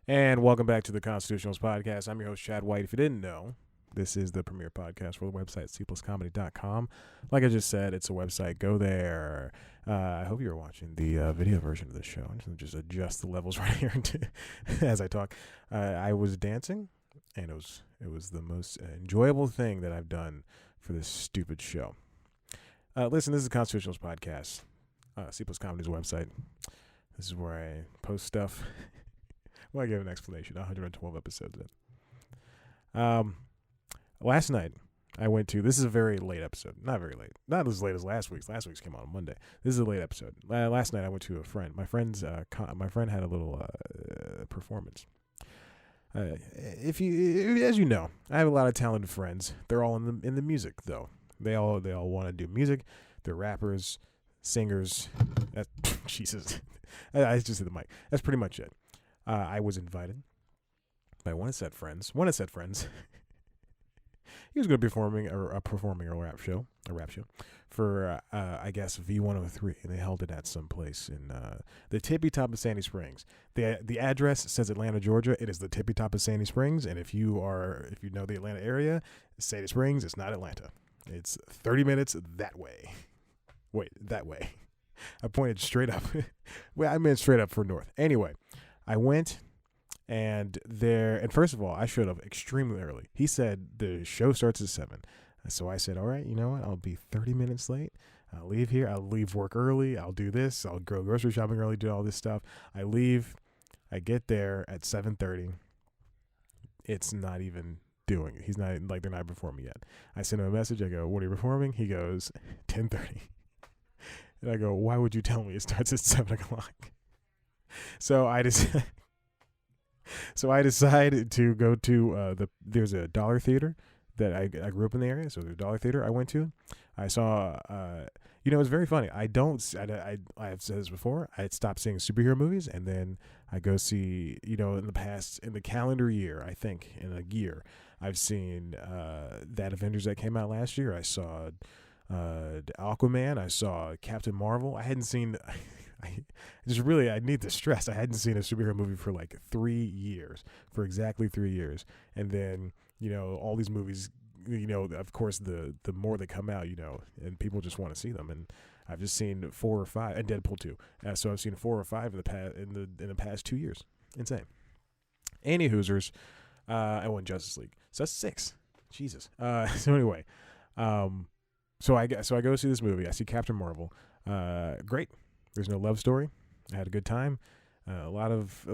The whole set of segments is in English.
And welcome back to the Constitutionals Podcast. I'm your host, Chad White. If you didn't know, this is the premier podcast for the website, cpluscomedy.com. Like I just said, it's a website. Go there. I hope you're watching the video version of the show. I'm just adjust the levels right here as I talk. I was dancing, and it was the most enjoyable thing that I've done for this stupid show. Listen, this is the Constitutionals Podcast, C Plus Comedy's website. This is where I post stuff. Well, I give an explanation. 112 episodes in. Last night, I went to. This is a very late episode. Not very late. Not as late as last week's. Last week's came out on Monday. This is a late episode. Last night, I went to a friend. My friend had a little performance. As you know, I have a lot of talented friends. They're all in the music though. They all want to do music. They're rappers, singers. Jesus, I just hit the mic. That's pretty much it. I was invited by one of said friends. He was going to be performing a rap show for I guess V103, and they held it at some place in the tippy top of Sandy Springs. The address says Atlanta, Georgia. It is the tippy top of Sandy Springs, and if you know the Atlanta area, Sandy Springs, it's not Atlanta. It's 30 minutes that way. Wait, that way. I pointed straight up. Well, I meant straight up for north. Anyway, I went, and first of all, I showed up extremely early. He said the show starts at 7. So I said, all right, you know what? I'll be 30 minutes late. I'll leave here. I'll leave work early. I'll do this. I'll go grocery shopping early, do all this stuff. I leave. I get there at 7:30. It's not even doing it. He's not, like, they're not performing yet. I send him a message. I go, what are you performing? He goes, 10:30. And I go, why would you tell me it starts at 7 o'clock? So I decided to go to there's a Dollar Theater that I grew up in the area, so there's a Dollar Theater I went to. I saw, it's very funny. I've said this before. I had stopped seeing superhero movies, and then I go see, in the calendar year, I think in a year, I've seen that Avengers that came out last year. I saw Aquaman. I saw Captain Marvel. I hadn't seen. I need to stress, I hadn't seen a superhero movie for like 3 years, for exactly 3 years. And then, all these movies, of course, the more they come out, and people just want to see them. And I've just seen 4 or 5, and Deadpool 2. So I've seen 4 or 5 in the past 2 years. Insane. Any Hoosers, I won Justice League. So that's 6. Jesus. So anyway, so I go see this movie. I see Captain Marvel. Great. There's no love story. I had a good time. A lot of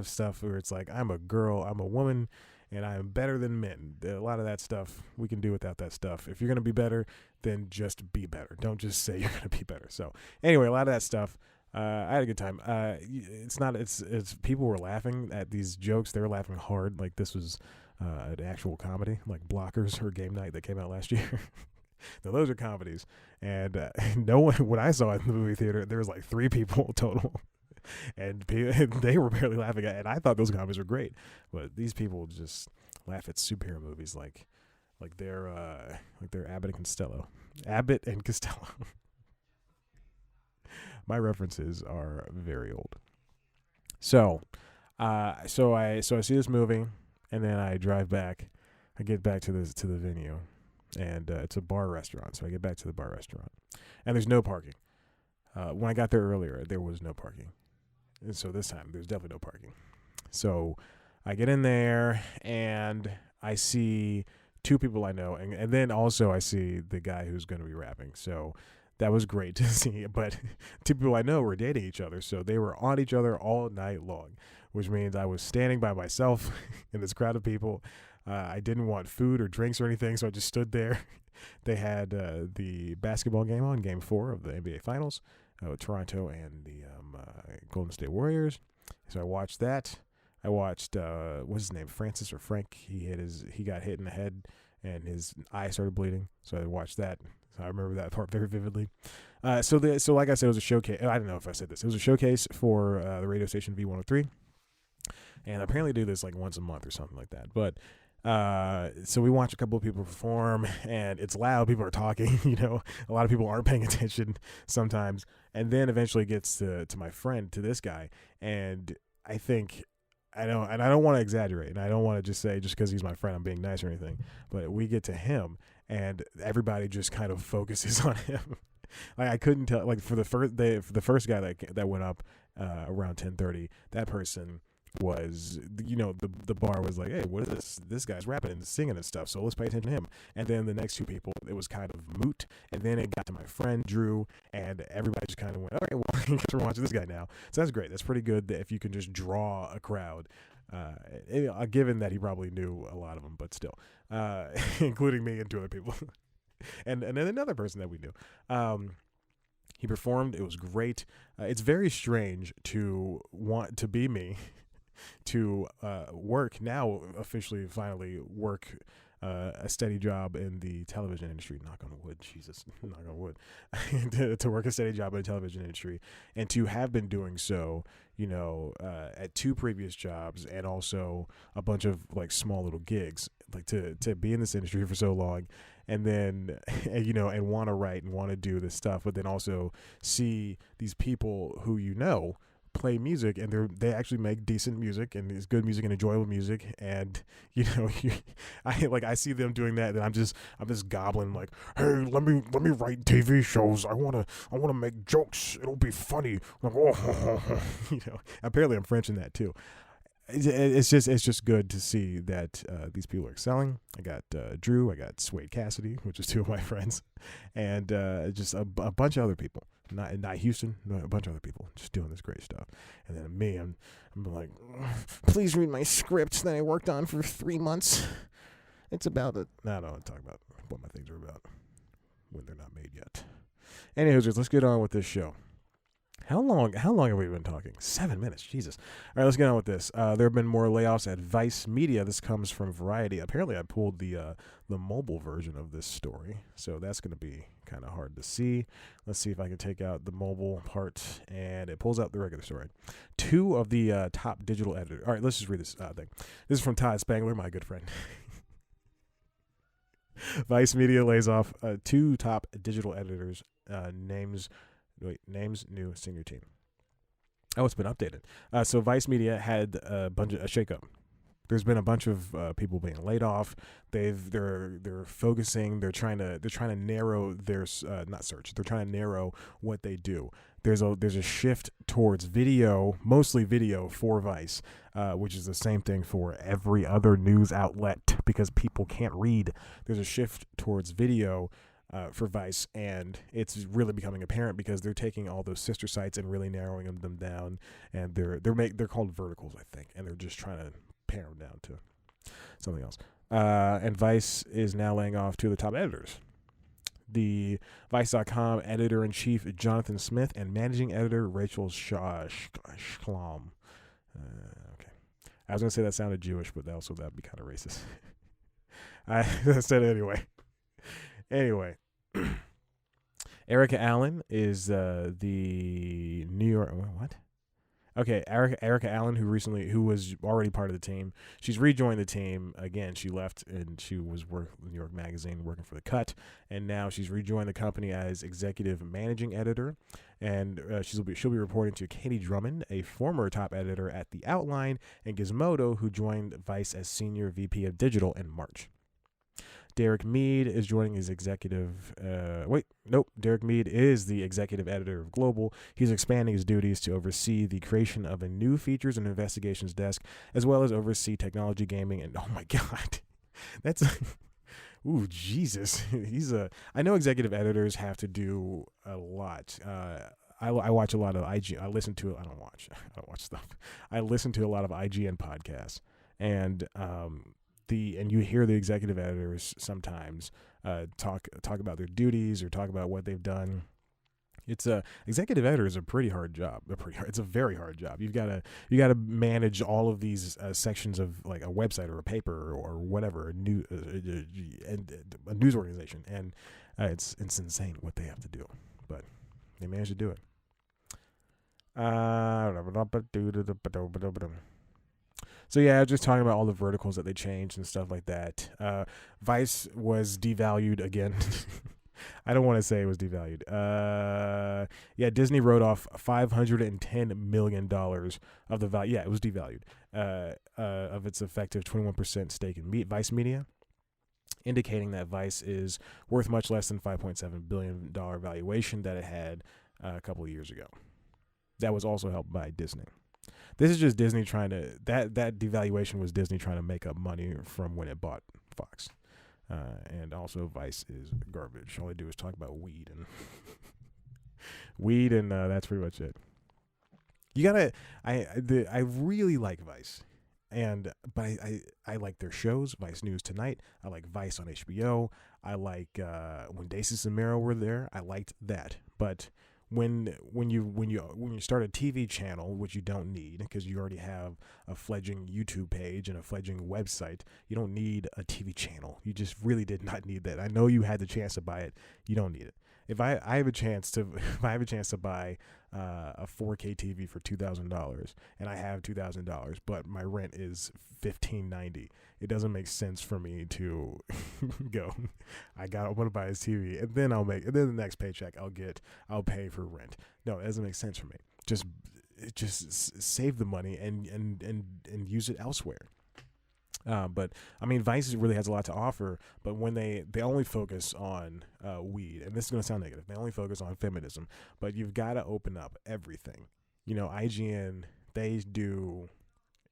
stuff where it's like, I'm a girl, I'm a woman, and I'm better than men. A lot of that stuff we can do without that stuff. If you're gonna be better, then just be better. Don't just say you're gonna be better. So anyway, a lot of that stuff. I had a good time. It's people were laughing at these jokes. They were laughing hard. Like this was an actual comedy, like Blockers or Game Night that came out last year. Now, those are comedies, and no one. When I saw it in the movie theater, there was like 3 people total, and they were barely laughing at it. And I thought those comedies were great, but these people just laugh at superhero movies like they're Abbott and Costello. Abbott and Costello. My references are very old. So I see this movie, and then I drive back. I get back to the venue. And it's a bar restaurant, so I get back to the bar restaurant, and there's no parking. When I got there earlier, there was no parking, and so this time there's definitely no parking. So I get in there, and I see 2 people I know, and then also I see the guy who's going to be rapping. So that was great to see. But 2 people I know were dating each other, so they were on each other all night long, which means I was standing by myself in this crowd of people. I didn't want food or drinks or anything, so I just stood there. They had the basketball game on, Game 4 of the NBA Finals, with Toronto and the Golden State Warriors. So I watched that. I watched what's his name, Francis or Frank. He got hit in the head, and his eye started bleeding. So I watched that. So I remember that part very vividly. So like I said, it was a showcase. I don't know if I said this. It was a showcase for the radio station V103, and apparently do this like once a month or something like that. But so we watch a couple of people perform, and it's loud. People are talking, a lot of people aren't paying attention sometimes. And then eventually gets to my friend, to this guy. And I think I don't, and I don't want to exaggerate, and I don't want to just say just because he's my friend I'm being nice or anything, but we get to him and everybody just kind of focuses on him. Like I couldn't tell, like for the first guy that went up around 10:30, that person was, the bar was like, hey, what is this guy's rapping and singing and stuff, so let's pay attention to him. And then the next two people, it was kind of moot, and then it got to my friend Drew, and everybody just kind of went, all right, well, I guess we're watching this guy now. So that's great. That's pretty good that if you can just draw a crowd, given that he probably knew a lot of them, but still, including me and two other people. and then another person that we knew. He performed. It was great. It's very strange to want to be me, to work now, officially, finally work a steady job in the television industry. Knock on wood, Jesus, knock on wood. to work a steady job in the television industry, and to have been doing so, at two previous jobs, and also a bunch of like small little gigs, like to be in this industry for so long. And then, and want to write and want to do this stuff, but then also see these people who play music, and they actually make decent music, and it's good music and enjoyable music, and I see them doing that, and I'm just gobbling like, hey, let me write TV shows. I wanna make jokes. It'll be funny. Like, oh, apparently I'm French in that too. It's just good to see that these people are excelling. I got Drew, I got Suede Cassidy, which is two of my friends, and just a bunch of other people. Not Houston, no, a bunch of other people just doing this great stuff. And then me, I'm like, please read my script that I worked on for 3 months. It's about it. No, I don't want to talk about what my things are about when they're not made yet. Anyways, let's get on with this show. How long have we been talking? 7 minutes. Jesus. All right, let's get on with this. There have been more layoffs at Vice Media. This comes from Variety. Apparently, I pulled the mobile version of this story, so that's going to be kind of hard to see. Let's see if I can take out the mobile part, and it pulls out the regular story. Two of the top digital editors. All right, let's just read this thing. This is from Todd Spangler, my good friend. Vice Media lays off two top digital editors. Names new senior team. Oh, it's been updated. So Vice Media had a shakeup. There's been a bunch of people being laid off. They're focusing. They're trying to narrow their not search. They're trying to narrow what they do. There's a shift towards video, mostly video for Vice, which is the same thing for every other news outlet because people can't read. There's a shift towards video for Vice, and it's really becoming apparent because they're taking all those sister sites and really narrowing them down, and they're called verticals, I think, and they're just trying to pare them down to something else. And Vice is now laying off two of the top editors. The Vice.com editor-in-chief Jonathan Smith and managing editor Rachel Schlom. Okay, I was gonna say that sounded Jewish, but that'd be kind of racist. I said it anyway. Anyway, Erica Allen is the New York. What? Okay, Erica Allen, who was already part of the team, she's rejoined the team again. She left and she was working with New York Magazine, working for The Cut, and now she's rejoined the company as executive managing editor. And she'll be reporting to Katie Drummond, a former top editor at The Outline, and Gizmodo, who joined Vice as senior VP of digital in March. Derek Mead is joining as executive. Derek Mead is the executive editor of Global. He's expanding his duties to oversee the creation of a new features and investigations desk, as well as oversee technology, gaming, and oh my God, that's ooh, Jesus. I know executive editors have to do a lot. I watch a lot of IG. I don't watch stuff. I listen to a lot of IGN podcasts, and you hear the executive editors sometimes talk about their duties or talk about what they've done. Executive editor is a pretty hard job. It's a very hard job. You got to manage all of these sections of like a website or a paper or whatever, a news organization, and it's insane what they have to do, but they manage to do it. So yeah, just talking about all the verticals that they changed and stuff like that. Vice was devalued again. I don't want to say it was devalued. Yeah, Disney wrote off $510 million of the value. Yeah, it was devalued. Of its effective 21% stake in Vice Media, indicating that Vice is worth much less than $5.7 billion valuation that it had a couple of years ago. That was also helped by Disney. This is just Disney trying to, that devaluation was Disney trying to make up money from when it bought Fox. And also Vice is garbage. All they do is talk about weed and that's pretty much it. You gotta, I really like Vice. But I like their shows, Vice News Tonight. I like Vice on HBO. I like when Dacis and Mero were there. I liked that. But when you start a TV channel, which you don't need because you already have a fledgling YouTube page and a fledgling website, you don't need a TV channel. You just really did not need that. I know you had the chance to buy it. You don't need it. If I have a chance to buy a 4K TV for $2,000 and I have $2,000, but my rent is $1,590, it doesn't make sense for me to go. I want to buy this TV, and then the next paycheck I'll pay for rent. No, it doesn't make sense for me. Just save the money and use it elsewhere. But I mean, Vice really has a lot to offer. But when they only focus on weed, and this is going to sound negative, they only focus on feminism. But you've got to open up everything. IGN, they do.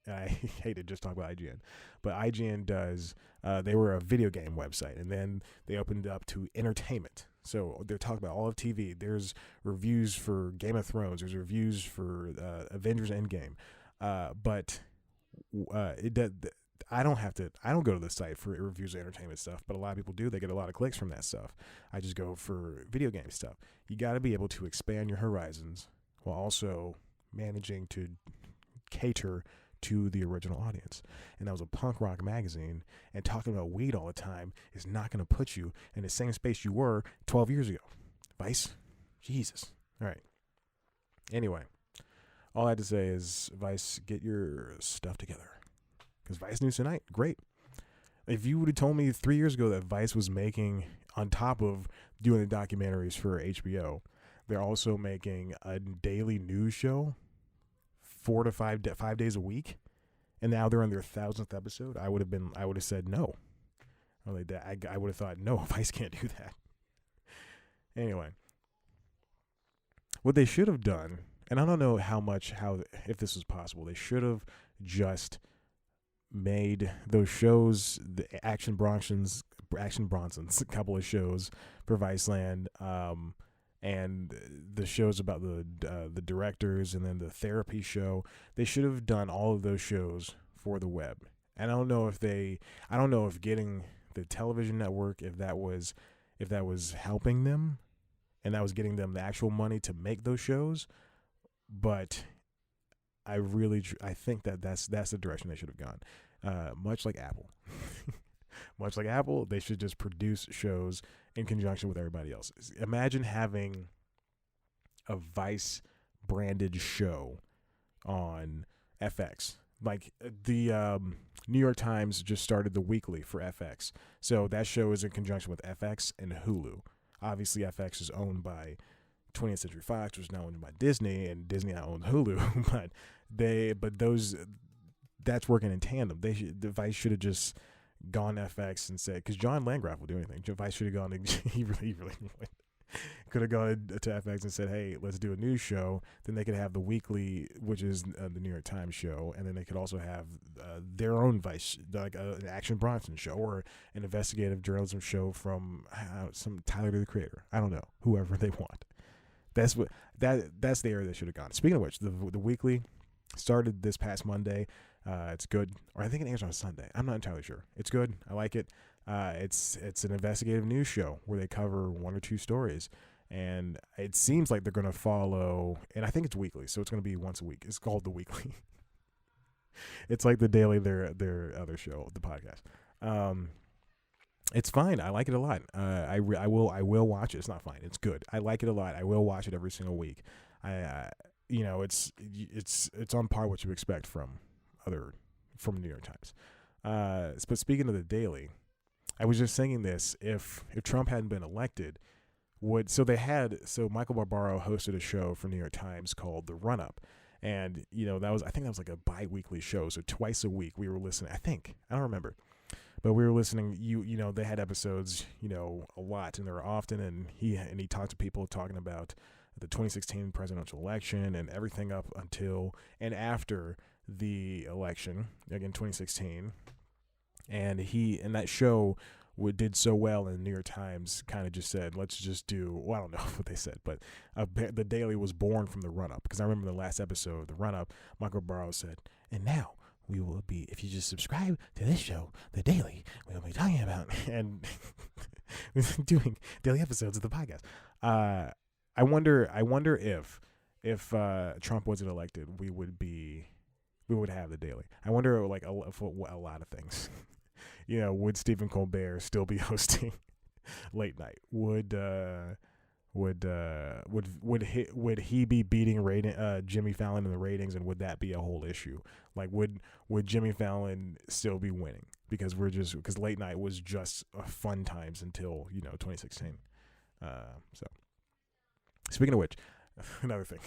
I hate to just talk about IGN, but IGN does. They were a video game website, and then they opened up to entertainment. So they're talking about all of TV. There's reviews for Game of Thrones. There's reviews for Avengers Endgame. But I don't go to the site for reviews of entertainment stuff, but a lot of people do. They get a lot of clicks from that stuff. I just go for video game stuff. You got to be able to expand your horizons while also managing to cater to the original audience. And that was a punk rock magazine, and talking about weed all the time is not going to put you in the same space you were 12 years ago. Vice? Jesus. All right. Anyway, all I had to say is, Vice, get your stuff together. Because Vice News Tonight, great. If you would have told me 3 years ago that Vice was making, on top of doing the documentaries for HBO, they're also making a daily news show 4 to 5 days a week, and now they're on their 1,000th episode, I would have said no. I would have thought, no, Vice can't do that. Anyway, what they should have done, and I don't know if this was possible, they should have just made those shows, the Action Bronsons, a couple of shows for Viceland, and the shows about the directors, and then the therapy show. They should have done all of those shows for the web. And I don't know if getting the television network, if that was helping them, and that was getting them the actual money to make those shows, but I think that's the direction they should have gone. Much like Apple. Much like Apple, they should just produce shows in conjunction with everybody else. Imagine having a Vice branded show on FX. Like the New York Times just started the weekly for FX. So that show is in conjunction with FX and Hulu. Obviously, FX is owned by 20th Century Fox, which is now owned by Disney, and Disney now owns Hulu. That's working in tandem. The Vice should have just gone FX and said, because John Landgraf will do anything. Vice should have gone. He really could have gone to FX and said, "Hey, let's do a news show." Then they could have the weekly, which is the New York Times show, and then they could also have their own Vice, like an Action Bronson show or an investigative journalism show from some Tyler the Creator. I don't know, whoever they want. That's the area they should have gone. Speaking of which, the weekly started this past Monday. It's good, or I think it airs on a Sunday. I'm not entirely sure. It's good. I like it. It's an investigative news show where they cover one or two stories, and it seems like they're going to follow. And I think it's weekly, so it's going to be once a week. It's called The Weekly. It's like the daily their other show, the podcast. It's fine. I like it a lot. I will watch it. It's not fine. It's good. I like it a lot. I will watch it every single week. It's on par what you expect from New York Times. But speaking of the daily, I was just saying this: if Trump hadn't been elected, so Michael Barbaro hosted a show for New York Times called The Run Up. And, I think that was like a bi-weekly show. So twice a week we were listening. I don't remember. But we were listening, they had episodes, a lot, and they were often, and he talked to people talking about the 2016 presidential election and everything up until and after the election, again, 2016. And that show did so well, and the New York Times kind of just said, let's just do, well, I don't know what they said, but the Daily was born from the run-up. Because I remember the last episode of the run-up, Michael Barrow said, and now we will be, if you just subscribe to this show, The Daily, we will be talking about, and doing daily episodes of the podcast. I wonder if Trump wasn't elected, we would have The Daily. I wonder, like, a lot of things. Would Stephen Colbert still be hosting late night? Would he be beating Jimmy Fallon in the ratings, and would that be a whole issue? Like, would Jimmy Fallon still be winning because late night was just fun times until 2016. So speaking of which, another thing,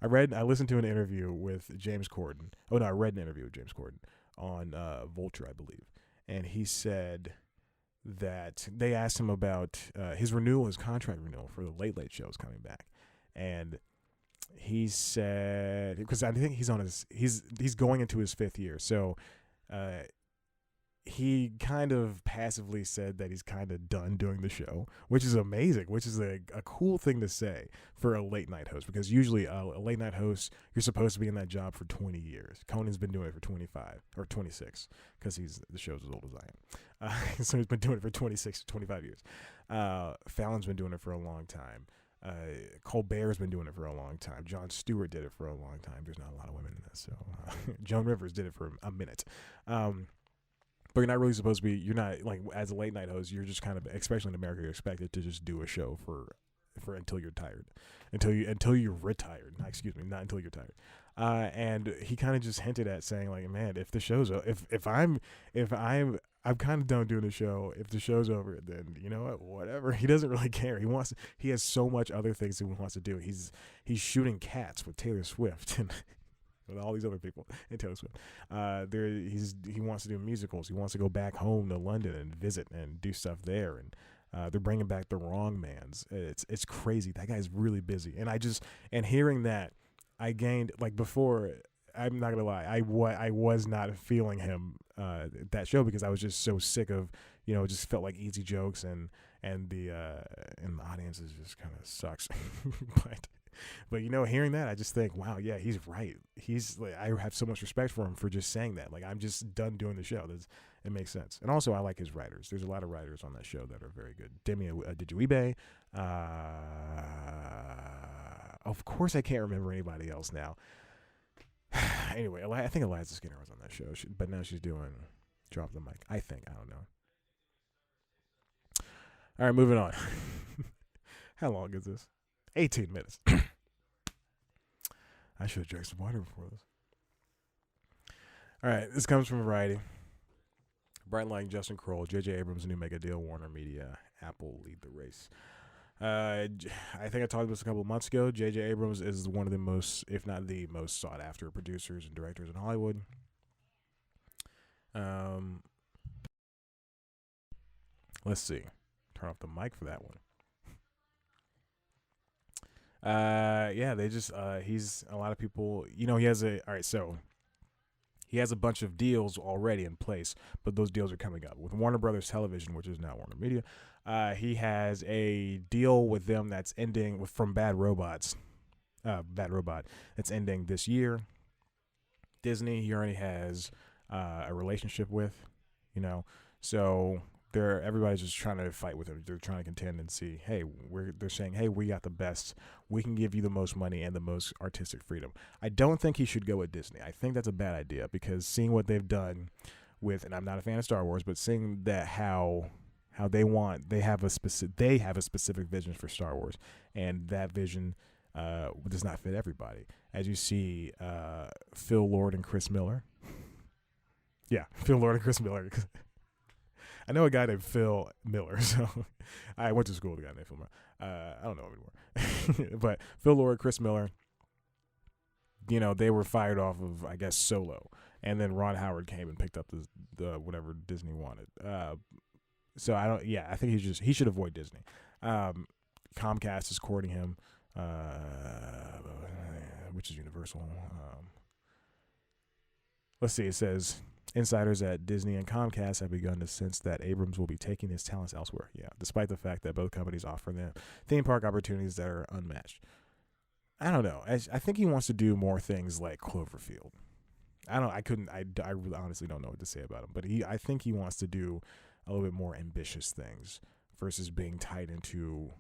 I listened to an interview with James Corden. Oh no, I read an interview with James Corden on Vulture, I believe, and he said that they asked him about his contract renewal for the Late Late shows coming back, and he said, because I think he's going into his 5th year, so he kind of passively said that he's kind of done doing the show, which is amazing, which is a cool thing to say for a late night host, because usually a late night host, you're supposed to be in that job for 20 years. Conan's been doing it for 25 or 26 because the show's as old as I am. So he's been doing it for 26 to 25 years. Fallon's been doing it for a long time. Colbert's been doing it for a long time. Jon Stewart did it for a long time. There's not a lot of women in this, so Joan Rivers did it for a minute. But you're not really supposed to be. You're not, like, as a late night host, you're just kind of, especially in America, you're expected to just do a show for until you're tired, until you're retired. Not until you're tired. And he kind of just hinted at saying, like, man, if the show's if I'm kind of done doing the show. If the show's over, then you know what, whatever. He doesn't really care. He has so much other things he wants to do. He's shooting cats with Taylor Swift and with all these other people and Taylor Swift. He wants to do musicals. He wants to go back home to London and visit and do stuff there. And they're bringing back The Wrong Mans. It's crazy. That guy's really busy. And hearing that, I gained, like, before, I'm not gonna lie, I was not feeling him that show, because I was just so sick of, it just felt like easy jokes, and the audience is just kind of sucks. But hearing that, I just think, wow, yeah, he's right. He's like, I have so much respect for him for just saying that. Like, I'm just done doing the show. It makes sense. And also, I like his writers. There's a lot of writers on that show that are very good. Demi Adijuibe. Of course, I can't remember anybody else now. Anyway, I think Eliza Skinner was on that show, but now she's doing Drop the Mic. I don't know. All right, moving on. How long is this? 18 minutes. I should have drank some water before this. All right, this comes from Variety. Bright Light, Justin Kroll, JJ Abrams' new mega deal, Warner Media, Apple lead the race. I think I talked about this a couple of months ago. JJ Abrams is one of the most, if not the most sought after producers and directors in Hollywood. Let's see. Turn off the mic for that one. Yeah, they just, he's, a lot of people, he has he has a bunch of deals already in place, but those deals are coming up with Warner Brothers Television, which is now Warner Media. He has a deal with them that's ending from Bad Robot, that's ending this year. Disney, he already has a relationship with, so everybody's just trying to fight with him. They're trying to contend and see, hey, they're saying, hey, we got the best. We can give you the most money and the most artistic freedom. I don't think he should go with Disney. I think that's a bad idea, because seeing what they've done with, and I'm not a fan of Star Wars, but seeing that how they have a specific vision for Star Wars, and that vision does not fit everybody. As you see, Phil Lord and Chris Miller. Yeah, Phil Lord and Chris Miller. I know a guy named Phil Miller. So I went to school with a guy named Phil Miller. I don't know him anymore. But Phil Lord, Chris Miller, they were fired off of, I guess, Solo. And then Ron Howard came and picked up the whatever Disney wanted. So I think he should avoid Disney. Comcast is courting him, which is Universal. Let's see. It says insiders at Disney and Comcast have begun to sense that Abrams will be taking his talents elsewhere. Yeah, despite the fact that both companies offer them theme park opportunities that are unmatched. I don't know. I think he wants to do more things like Cloverfield. I really honestly don't know what to say about him, but I think he wants to do a little bit more ambitious things versus being tied into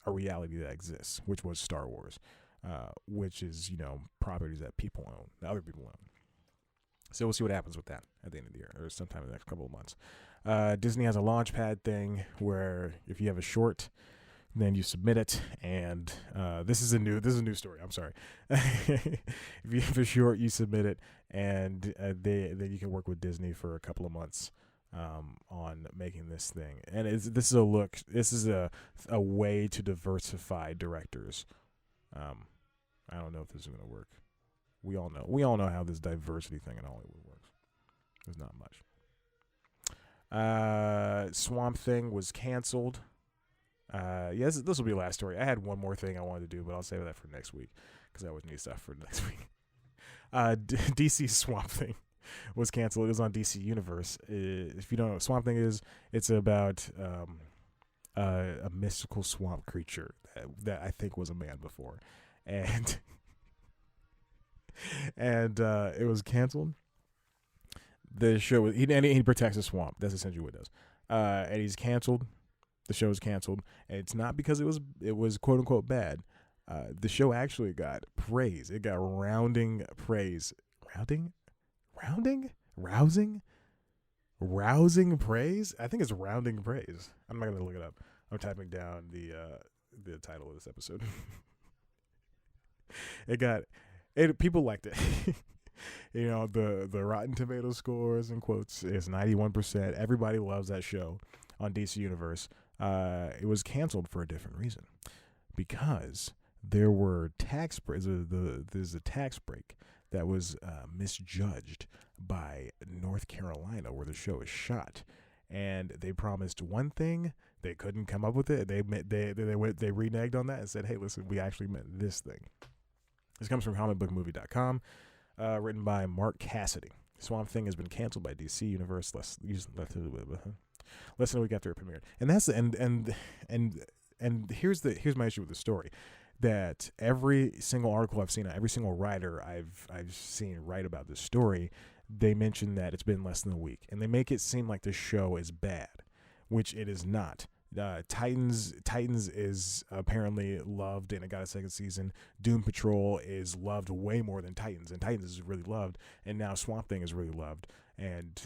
a reality that exists, which was Star Wars, which is, properties that people own, that other people own. So we'll see what happens with that at the end of the year or sometime in the next couple of months. Disney has a Launchpad thing where if you have a short, then you submit it, and this is a new story. I'm sorry. If you have a short, you submit it, and then you can work with Disney for a couple of months on making this thing. And this is a way to diversify directors. I don't know if this is going to work. We all know how this diversity thing in Hollywood works. There's not much. Swamp Thing was canceled. Yes, this will be the last story. I had one more thing I wanted to do, but I'll save that for next week because I always need stuff for next week. DC Swamp Thing was canceled. It was on DC Universe. If you don't know what Swamp Thing is, it's about a mystical swamp creature that I think was a man before, and it was canceled. The show he protects the swamp. That's essentially what it does. And he's canceled. The show is canceled, and it's not because it was quote unquote bad. The show actually got praise. It got rousing praise. I think it's rounding praise. I'm not gonna look it up. I'm typing down the title of this episode. People liked it. The Rotten Tomatoes scores in quotes is 91%. Everybody loves that show on DC Universe. It was canceled for a different reason, because there were tax breaks. There's a tax break that was misjudged by North Carolina, where the show is shot, and they promised one thing, they couldn't come up with it. They reneged on that and said, "Hey, listen, we actually meant this thing." This comes from comicbookmovie.com, written by Mark Cassidy. Swamp Thing has been canceled by DC Universe less than a week after it premiered, and here's my issue with the story, that every single article I've seen, every single writer I've seen write about this story, they mention that it's been less than a week, and they make it seem like the show is bad, which it is not. Titans is apparently loved, and it got a second season. Doom Patrol is loved way more than Titans, and Titans is really loved, and now Swamp Thing is really loved, and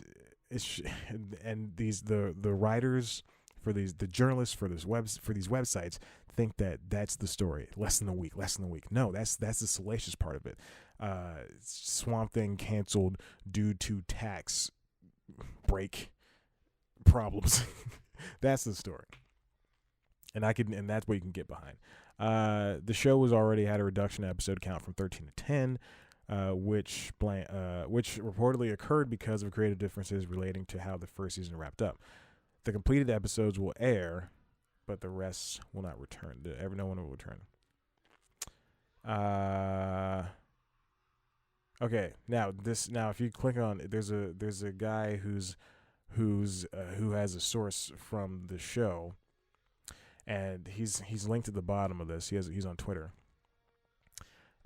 the writers the journalists for these websites think that that's the story. Less than a week. No, that's the salacious part of it. Swamp Thing canceled due to tax break problems. That's the story, and that's what you can get behind. The show was already had a reduction in episode count from 13 to 10. Which reportedly occurred because of creative differences relating to how the first season wrapped up. The completed episodes will air, but the rest will not return. No one will return. Okay, now if you click on, there's a guy who has a source from the show, and he's linked at the bottom of this. He's on Twitter.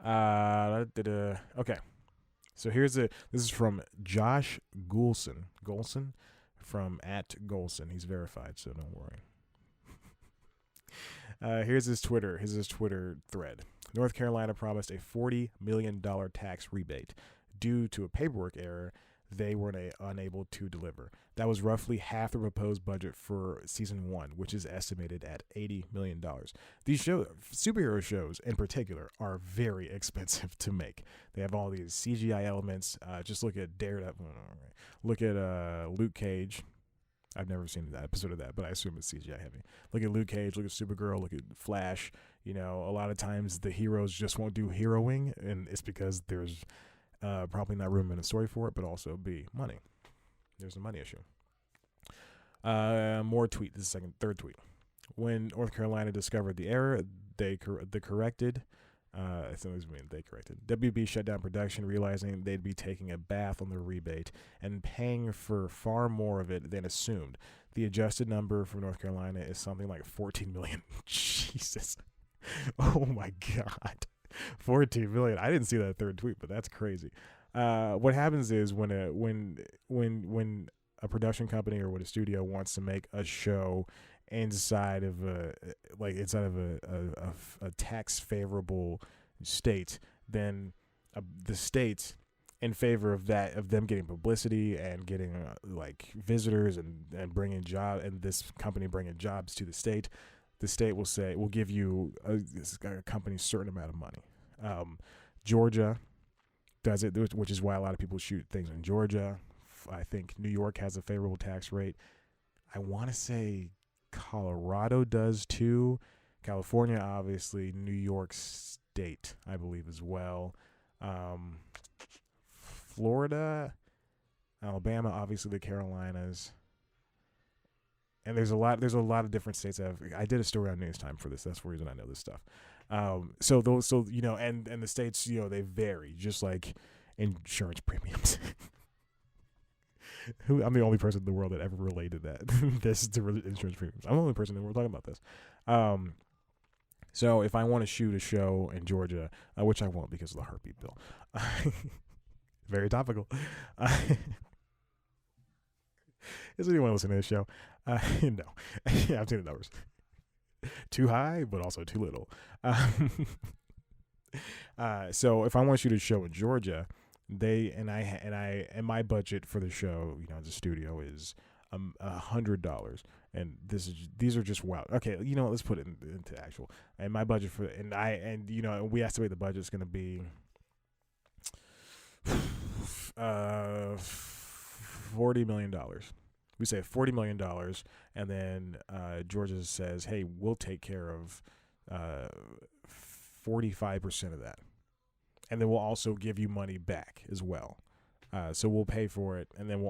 Okay, so this is from Josh Goulson from @Golson. He's verified, so don't worry. Here's his Twitter thread. North Carolina promised a $40 million tax rebate. Due to a paperwork error, they were unable to deliver. That was roughly half the proposed budget for season 1, which is estimated at $80 million. These superhero shows in particular, are very expensive to make. They have all these CGI elements. Just look at Daredevil. Look at Luke Cage. I've never seen that episode of that, but I assume it's CGI heavy. Look at Luke Cage, look at Supergirl, look at Flash. You know, a lot of times the heroes just won't do heroing, and it's because there's probably not room in a story for it, but also B, money. There's a money issue. More tweet. This is third tweet. When North Carolina discovered the error, they corrected. They corrected. WB shut down production, realizing they'd be taking a bath on the rebate and paying for far more of it than assumed. The adjusted number for North Carolina is something like 14 million. Jesus. Oh my God. 14 million. I didn't see that third tweet, but that's crazy. What happens is when a production company or when a studio wants to make a show inside of a tax favorable state, then the state, in favor of them getting publicity and getting like visitors and bringing this company bringing jobs to the state will say, we'll give you a company certain amount of money. Georgia does it, which is why a lot of people shoot things in Georgia. I think New York has a favorable tax rate. I want to say Colorado does too. California, obviously. New York State, I believe, as well. Florida, Alabama, obviously the Carolinas. And there's a lot of different states that have. I did a story on News Time for this. That's the reason I know this stuff. So the states, they vary, just like insurance premiums. I'm the only person in the world that ever related this to insurance premiums. I'm the only person in the world talking about this. So if I want to shoot a show in Georgia, which I won't because of the heartbeat bill, very topical. Does anyone listen to this show? No. Yeah, I've seen the numbers. Too high, but also too little. So if I want to shoot a show in Georgia, my budget for the show, as a studio, is $100, and these are just wild. Okay, let's put it into actual. And my budget we estimate the budget's going to be $40 million. We say $40 million, and then Georgia says, "Hey, we'll take care of 45% of that, and then we'll also give you money back as well. So we'll pay for it, and then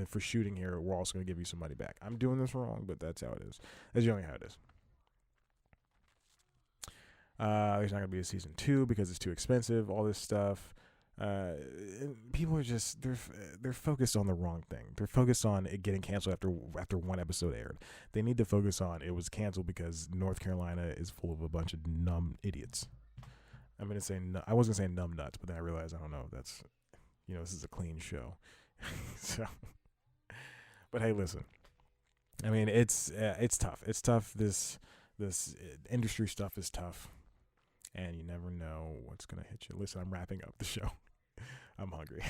for shooting here, we're also going to give you some money back." I'm doing this wrong, but that's how it is. That's generally how it is. There's not going to be a season 2 because it's too expensive. All this stuff. People are just they're focused on the wrong thing. They're focused on it getting canceled after one episode aired. They need to focus on it was canceled because North Carolina is full of a bunch of numb idiots. I wasn't saying numb nuts, but then I realized I don't know. That's this is a clean show. So, but hey, listen. I mean, it's tough. It's tough. This industry stuff is tough. And you never know what's gonna hit you. Listen, I'm wrapping up the show. I'm hungry.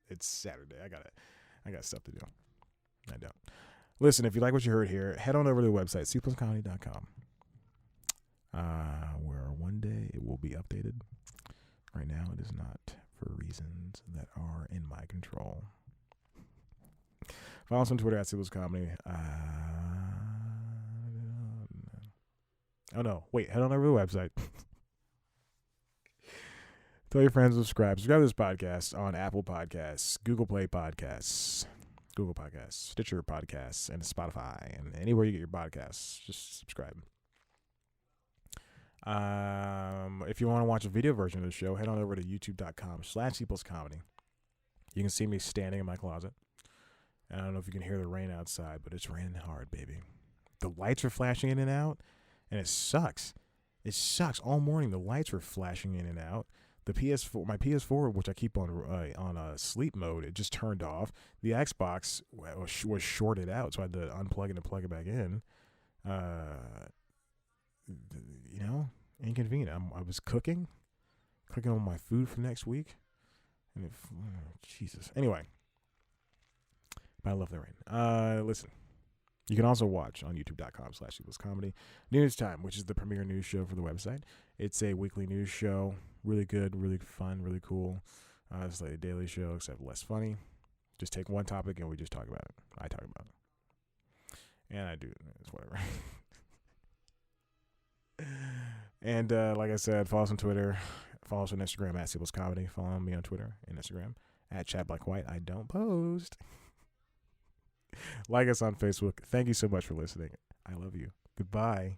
It's Saturday. I got stuff to do. I don't. Listen, if you like what you heard here, head on over to the website, cpluscomedy.com. Where one day it will be updated. Right now it is not, for reasons that are in my control. Follow us on Twitter at cpluscomedy. Oh no, wait, head on over to the website. Tell your friends to subscribe. Subscribe to this podcast on Apple Podcasts, Google Play Podcasts, Stitcher Podcasts, and Spotify, and anywhere you get your podcasts. Just subscribe. If you want to watch a video version of the show, head on over to youtube.com/cpluscomedy. You can see me standing in my closet. And I don't know if you can hear the rain outside, but it's raining hard, baby. The lights are flashing in and out, and it sucks. It sucks. All morning, the lights were flashing in and out. The PS4, my PS4, which I keep on sleep mode, it just turned off. The Xbox was shorted out, so I had to unplug it and plug it back in. Inconvenient. I was cooking on my food for next week, and Jesus. Anyway, but I love the rain. Listen, you can also watch on youtube.com/cpluscomedy News Time, which is the premier news show for the website. It's a weekly news show. Really good, really fun, really cool. It's like a daily show, except less funny. Just take one topic and we just talk about it. I talk about it. And I do. It's whatever. And like I said, follow us on Twitter. Follow us on Instagram at Sibyl's Comedy. Follow me on Twitter and Instagram at Chad Black White. I don't post. Like us on Facebook. Thank you so much for listening. I love you. Goodbye.